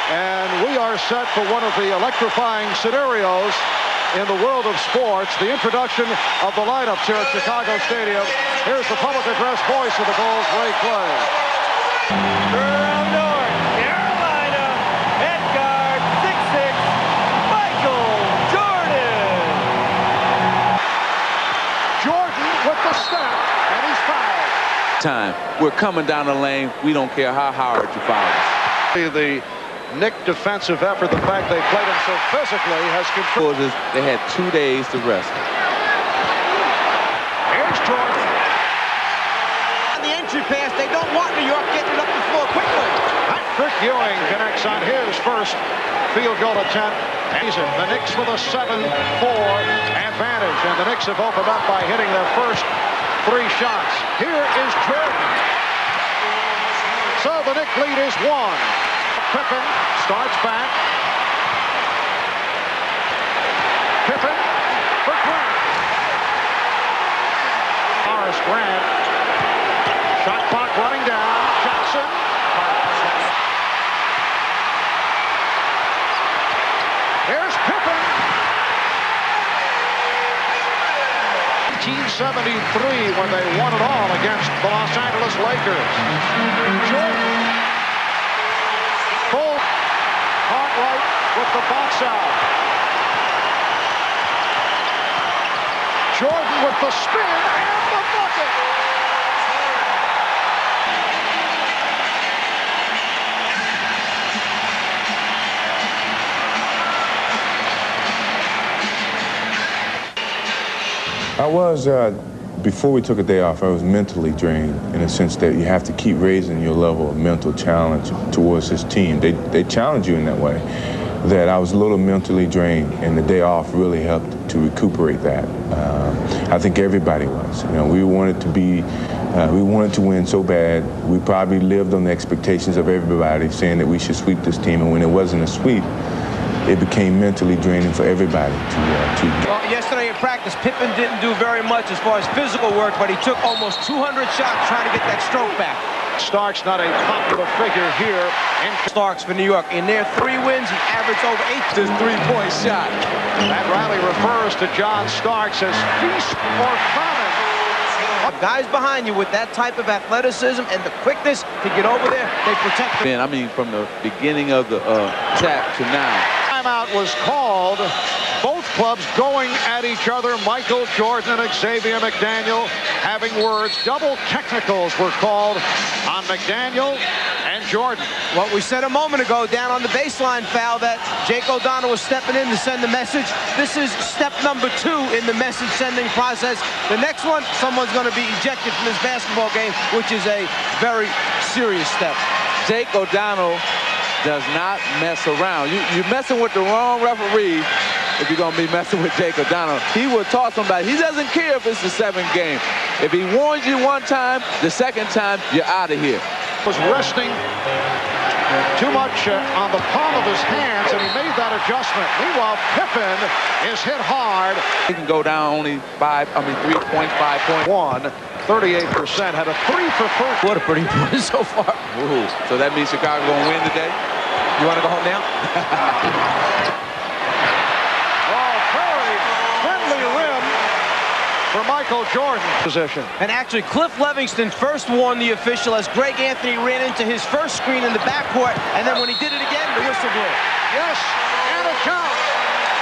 And we are set for one of the electrifying scenarios in the world of sports, the introduction of the lineups here at Chicago Stadium. Here's the public address voice of the Bulls, Ray Clay. From North Carolina, at guard, 6'6", Michael Jordan. Jordan with the step, and he's fouled. We're coming down the lane. We don't care how hard you foul us. The Knicks defensive effort, the fact they played him so physically, has contributed. They had 2 days to rest. Here's Jordan. On the entry pass, they don't want New York getting it up the floor quickly. Patrick Ewing connects on his first field goal attempt. The Knicks with a 7-4 advantage, and the Knicks have opened up by hitting their first 3 shots. Here is Jordan. So the Knicks lead is 1. Pippen starts back. Pippen for Grant. Horace Grant. Shot clock running down. Jackson. 1973 when they won it all against the Los Angeles Lakers. Jordan. Full. Cartwright with the box out. Jordan with the spin and the bucket. Before we took a day off, I was mentally drained in the sense that you have to keep raising your level of mental challenge towards this team. They challenge you in that way. That I was a little mentally drained, and the day off really helped to recuperate that. I think everybody was. You know, we wanted to win so bad. We probably lived on the expectations of everybody, saying that we should sweep this team, and when it wasn't a sweep, it became mentally draining for everybody to Well, yesterday in practice, Pippen didn't do very much as far as physical work, but he took almost 200 shots trying to get that stroke back. Starks not a popular figure here in Starks for New York. In their 3 wins, he averaged over 8 3-point shot. That rally refers to John Starks as feast or famine. Guys behind you with that type of athleticism and the quickness to get over there, they protect them. I mean, from the beginning of the attack to now. Timeout was called. Both clubs going at each other. Michael Jordan and Xavier McDaniel having words. Double technicals were called on McDaniel and Jordan. What we said a moment ago, down on the baseline foul, that Jake O'Donnell was stepping in to send the message. This is step number 2 in the message sending process. The next one, someone's going to be ejected from this basketball game, which is a very serious step. Jake O'Donnell does not mess around. You're messing with the wrong referee if you're going to be messing with Jake O'Donnell. He will toss somebody. He doesn't care if it's the 7th game. If he warns you one time, the second time, you're out of here. Was resting too much on the palm of his hands, and he made that adjustment. Meanwhile, Pippen is hit hard. He can go down only 3.5 points. 38%, had a 3 for 4. What a pretty point so far. Ooh. So that means Chicago going to win today? You want to go home now? Very friendly rim for Michael Jordan. Position. And actually, Cliff Levingston first warned the official as Greg Anthony ran into his first screen in the backcourt, and then when he did it again, the whistle blew. Yes, and a count.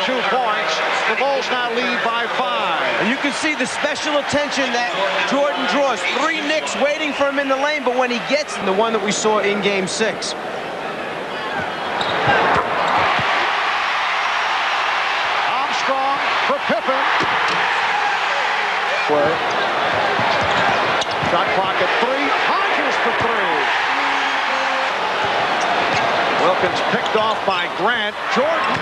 2 points. The Bulls now lead by 5. And you can see the special attention that Jordan draws. 3 Knicks waiting for him in the lane, but when he gets the one that we saw in Game 6. Armstrong for Pippen. Shot clock at 3. Hodges for 3. Wilkins picked off by Grant. Jordan.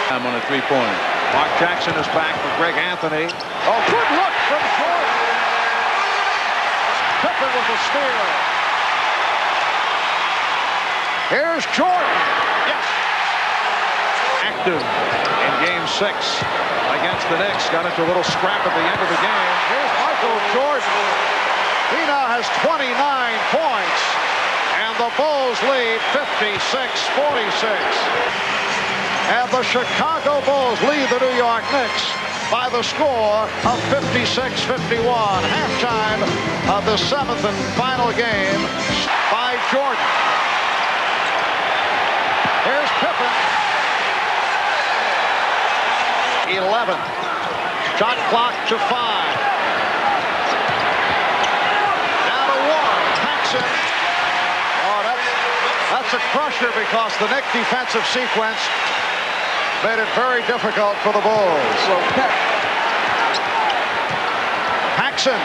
I'm on a 3-pointer. Mark Jackson is back for Greg Anthony. Oh, good look from Jordan. Pippen with a steal. Here's Jordan. Yes. Active in Game 6 against the Knicks. Got into a little scrap at the end of the game. Here's Michael Jordan. He now has 29 points. And the Bulls lead 56-46. And the Chicago Bulls lead the New York Knicks by the score of 56-51. Halftime of the 7th and final game by Jordan. Here's Pippen. 11. Shot clock to 5. Down to 1. Paxson. Oh, that's a crusher because the Knicks defensive sequence made it very difficult for the Bulls. Paxson.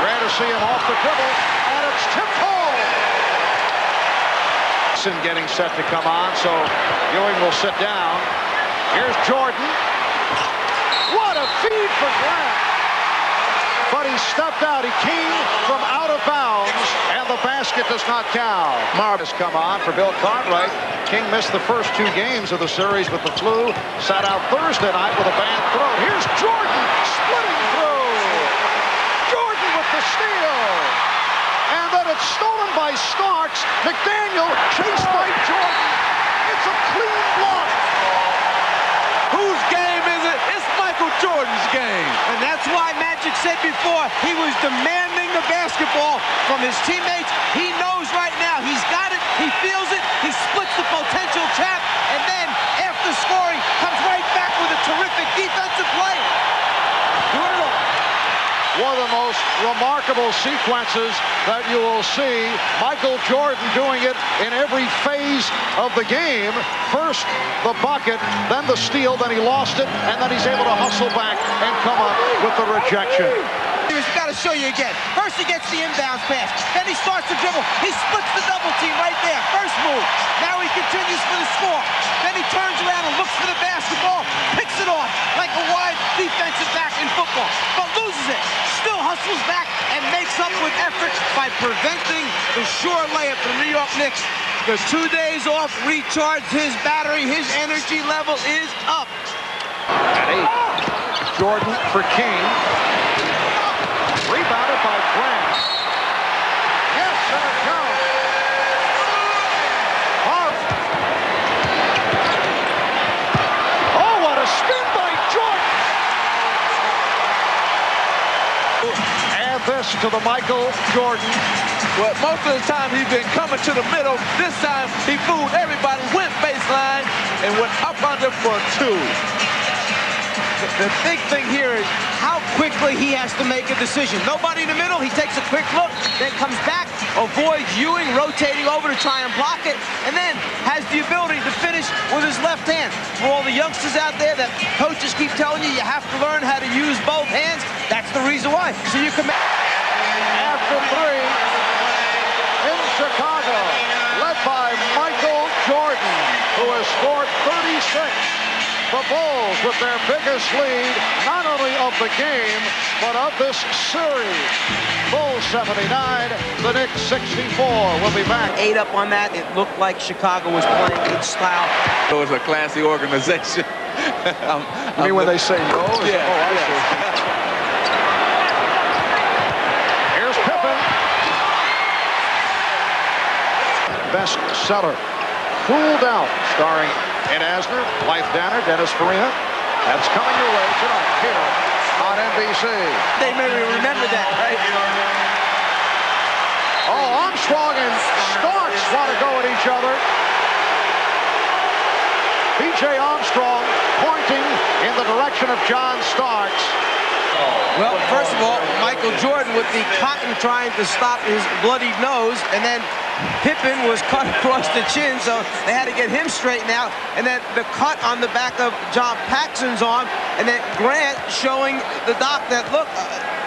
Ready to see him off the dribble. And it's tipped home. Paxson getting set to come on, so Ewing will sit down. Here's Jordan. What a feed for Grant. But he stepped out. He came from out of bounds, and the basket does not count. Marv has come on for Bill Cartwright. King missed the first 2 games of the series with the flu. Sat out Thursday night with a bad throat. Here's Jordan splitting through. Jordan with the steal. And then it's stolen by Starks. McDaniel chased by Jordan. It's a clean block. Whose game is it? It's Michael Jordan's game. And that's why Magic said before he was demanding the basketball from his teammates. He knows right now he's got it. He feels it. He splits the potential trap. And then after scoring, comes right back with a terrific defensive play. One of the most remarkable sequences that you will see. Michael Jordan doing it in every phase of the game. First the bucket, then the steal, then he lost it, and then he's able to hustle back and come up with the rejection. He's got to show you again. First he gets the inbounds pass, then he starts to dribble. He splits the double team right there. First move. Now he continues for the score. Then he turns around and looks for the basketball, picks it off like a wide defensive back in football, but loses it. Still hustles back and makes up with effort by preventing the sure layup for the New York Knicks. The 2 days off recharged his battery. His energy level is up. At 8, Jordan for King. Rebounded by Grant. Yes, and it counts. Oh, what a spin by Jordan. Add this to the Michael Jordan. Well, most of the time he's been coming to the middle. This time he fooled everybody, went baseline, and went up under for 2. The big thing here is how quickly he has to make a decision. Nobody in the middle. He takes a quick look, then comes back, avoids Ewing rotating over to try and block it, and then has the ability to finish with his left hand. For all the youngsters out there that coaches keep telling you have to learn how to use both hands, that's the reason why. So you can make... After 3 in Chicago, led by Michael Jordan, who has scored 36. The Bulls with their biggest lead, not only of the game, but of this series. Bulls 79, the Knicks 64. We'll be back. 8 up on that. It looked like Chicago was playing good style. So it's a classy organization. I mean, when they say no? Yeah. Oh, I see. Here's Pippen. Best seller. Cooled out, starring Ed Asner, Blythe Danner, Dennis Farina. That's coming your way tonight here on NBC. They may remember that, right? Oh, Armstrong and Starks want to go at each other. B.J. Armstrong pointing in the direction of John Starks. Well, first of all, Michael Jordan with the cotton trying to stop his bloodied nose, and then Pippen was cut across the chin, so they had to get him straightened out. And then the cut on the back of John Paxson's arm, and then Grant showing the doc that, look,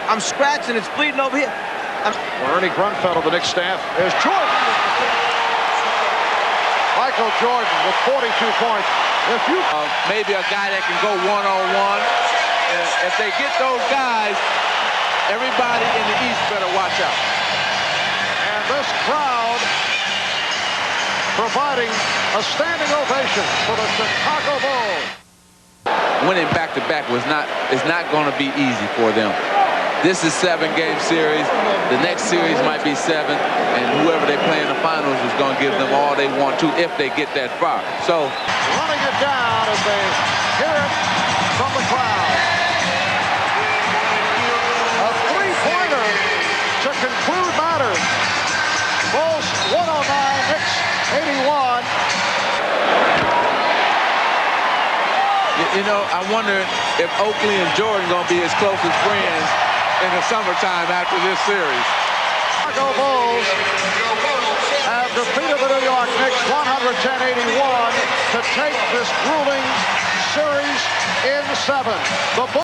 I'm scratching, it's bleeding over here. Ernie Grunfeld of the Knicks staff is Jordan. Michael Jordan with 42 points. If you maybe a guy that can go one-on-one. If they get those guys, everybody in the East better watch out. And this crowd providing a standing ovation for the Chicago Bulls. Winning back-to-back is not going to be easy for them. This is 7-game series. The next series might be 7, and whoever they play in the finals is going to give them all they want to if they get that far. So running it down as they hear it from the crowd. A three-pointer to conclude matters. Bulls 109, Knicks 81. You know, I wonder if Oakley and Jordan going to be his closest friends in the summertime after this series. Chicago Bulls have defeated the New York Knicks 110-81 to take this grueling series in 7. The Bulls